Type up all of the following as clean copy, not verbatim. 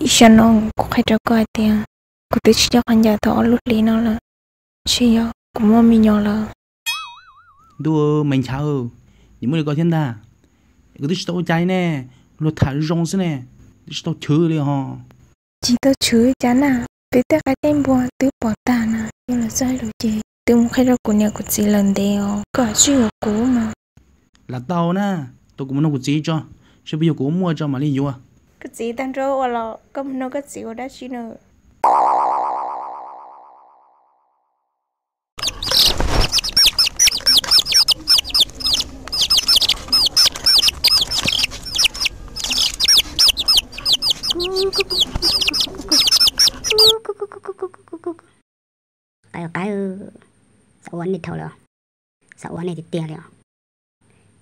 cho nó cũng hay cho coi tiền cũng tự cho con nhà thọ lút lý nó là chỉ yo cũng mua mi nhỏ là đua mình chào những người có thiên đà cái thứ tao trái nè lo thả rong thế nè tao chửi đi ha chỉ tao chửi chán à tự tất cả tên bùa tự bỏ tàn à nhưng là sai rồi chị tự một khi ra của nhà của chị lần đeo có chuyện của cô mà là tao nè tao cũng muốn của chị cho chứ bây giờ cũng mua cho mà đi vô à cái chị tăng rô là có nó cái chị đã chỉ nữa cái sao anh đi thâu rồi sao anh đi tiền rồi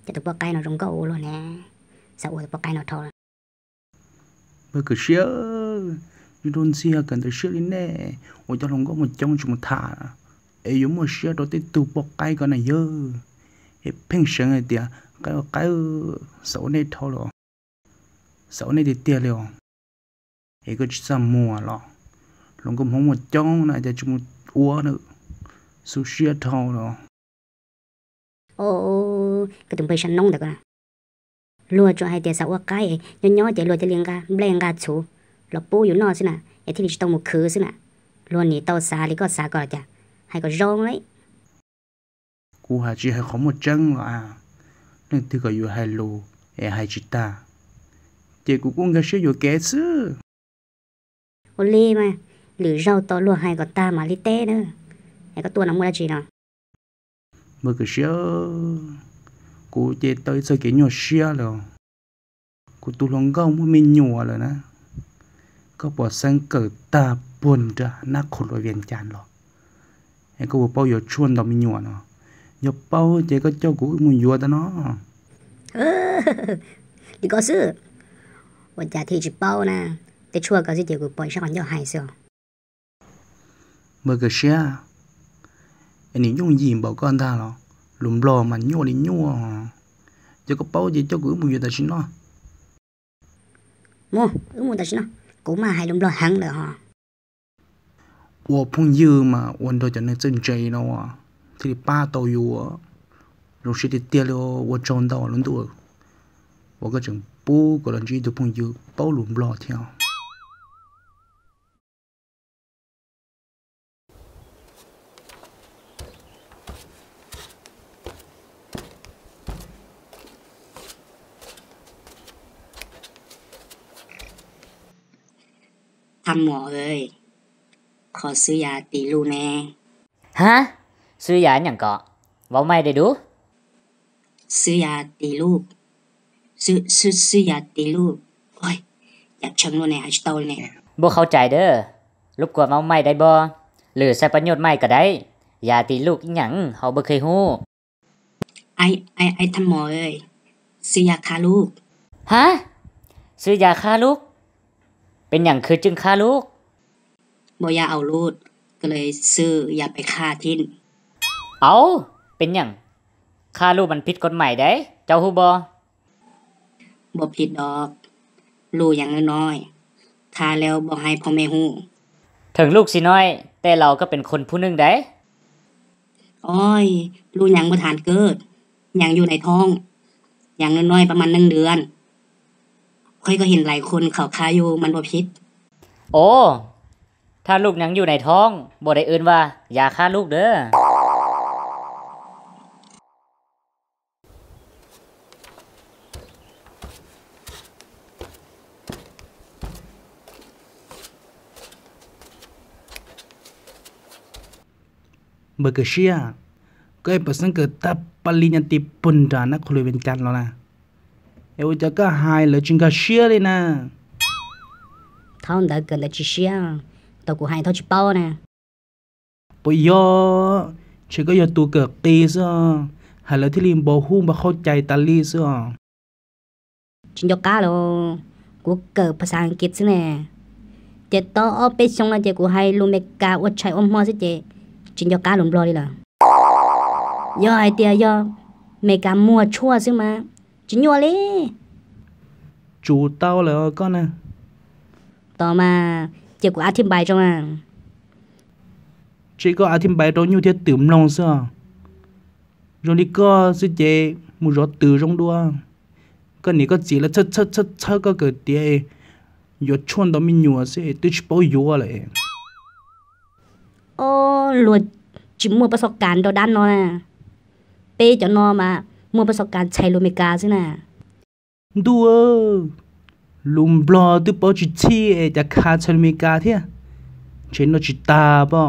cho tụi cái nó rung câu luôn nè sao tụi cái nó thâu rồi bây giờ xía Indonesia cần tới xía lên nè ôi cho lòng có một trong chúng thả ấy giống một xía đó tới tụ bọc cái con này dơ ấy pension này tiệt cái sáu này thâu rồi sáu này thì tiền rồi ấy có chỉ mùa rồi lòng có một trong này để chúng uống nữa sushi thâu rồi ô cái tụi bây giờ nông được à lúa cho hai tiền sao cái nhỏ chỉ lúa chỉ liền ga chú là bốอยู่นอกสินะไอ้ที่นี่ต้องมุคือสินะลวนนี่เต้าสาลิก็สาก็จ้ะให้ก็ร้องเลย กูหาจีให้เขาหมดจังหรอเรื่องที่ก็อยู่ให้ลูไอ้ให้จิตาเจ้ากูก็งก็เชื่ออยู่แกซื้อโอเล่มาหรือเราต่อลวงให้ก็ตามาลิเต้เนอะไอ้ก็ตัวน้ำมันจีเนาะเมื่อก็เชื่อกูเจ้าตัวจะเกี่ยวเชื่อแล้วกูตัวลงเก้ามันไม่หนัวเลยนะก็ปวดสังเกิดตาปนจะนักคนรวยเวียนจานหรอไอ้กูบอกเป้าอย่าชวนเราไม่หนัวเนาะอย่าเป้าเจ้าก็เจ้ากูมึงหยัวแต่เนาะ你告诉我家提起包呢แต่ชั่วก็สิเดี๋ยวกูปล่อยช่างย่อให้เสียวเมื่อก็เชื่ออันนี้ยุ่งยิ้มบอกก่อนท่าหรอหลุมรอมันยั่วนี่ยั่วเจ้าก็เป้าเจ้ากูมึงหยัวแต่ชิ้นเนาะmua muaแต่ชิ้นเนาะกูมาให้ลุมรอหังเลยฮะ我朋友嘛，我都叫那真贼了哇，这里八都有啊，若是的跌了，我撞到了多，我个整不个人只的朋友包容不了跳。ทำหมอเอ้ยขอซื้อยาตีลูแน่ฮะซื้อยาอย่างเกาะเว้าไม่ได้ดูซื้อยาตีลูกซื้อยาตีลูกโอ้ยอยากเชิงลูแน่ไอ้เต้าเนี่ยบ่เข้าใจเด้อรบกวนเว้าไม่ได้บ่หรือใช้ประโยชน์ไม่ก็ได้ยาตีลูกอีหยังเฮาบ่เคยฮู้ไอ้ทำหมอเอ้ยซื้อยาฆ่าลูกฮะซื้อยาฆ่าลูกเป็นหยังคือจึงฆ่าลูกบ่อยากเอาลูกก็เลยซื้อยาไปฆ่าทิ้นเอาเป็นหยังฆ่าลูกมันผิดกฎหมายได้เจ้าฮู้บ่ผิดดอกลูกอย่างน้อยๆฆ่าแล้วบ่ให้พ่อแม่ฮู้ถึงลูกสิน้อยแต่เราก็เป็นคนผู้นึงได้อ้อยลูกยังบ่ทันเกิดยังอยู่ในท้องอย่างน้อยๆประมาณ1 เดือนค่อยก็เห็นหลายคนเขาฆ่าอยู่มันบ่ผิดโอ้ถ้าลูกยังอยู่ในท้องบ่ได้เอิ้นว่ายาฆ่าลูกเด้อเมื่อก็เชื่อก็ไอ้ประสังเกิดตาปริญญาติปุนจานักคนรวยเป็นจันแล้วนะเอวจะก็หายเลยจึงก็เชื่อเลยนะท้องเด็กเกิดเลยจิเชื่อตัวกูให้เท่าจิเป้านะปยอเชื่อก็อย่าตัวเกิดตีซะหาแล้วที่ลิมบอกฮู้มาเข้าใจตาลีซะจินยกกาโลกูเกิดภาษาอังกฤษสิแน่เจต่อเอาไปส่งแล้วเจกูให้ลุงเมกาอดใช้อมมอสิเจจินยกกาหลุมรอดีล่ะย่อไอเตียย่อเมกามัวชั่วซึ่งมาจินยัวเลยจูเต้าแล้วก็นะต ต่อมาเจ้ากูอธิบายtrong à chỉ có ai thêm bài đó như thế tưởng lòng sao rồi đi có sự chế một rót từ trong đua cái này có chỉ là chất có cái tiền yo chọn đó mình nhua sẽ tôi chỉ bảo yo lại โอ้หลวดจิมัวประสบการณ์ดอด้านนอน่ะเป้จะนอมามัวประสบการณ์ใช้ลูเมกาซิน่ะ đua lùm bò tôi bảo chỉ chiจะขาดฉันมีกาเที่ยฉันเราจิตาบ่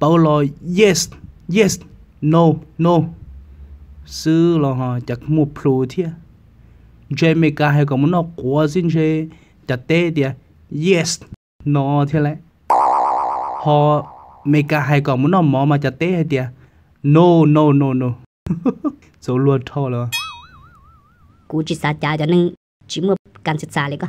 bảo lo yes yes no no ซื้อเราฮะจากมัวพลูเที่ยเจมีกาให้กับมันนอกกัวสินเชจะเตะเดีย yes no เท่าไรพอเมกาให้กับมันนอกหมอมาจะเตะเดีย no no no no จะรวดเท่าเลย กูจิตสาจาจะนึงจิมัวการศึกษาเลยก็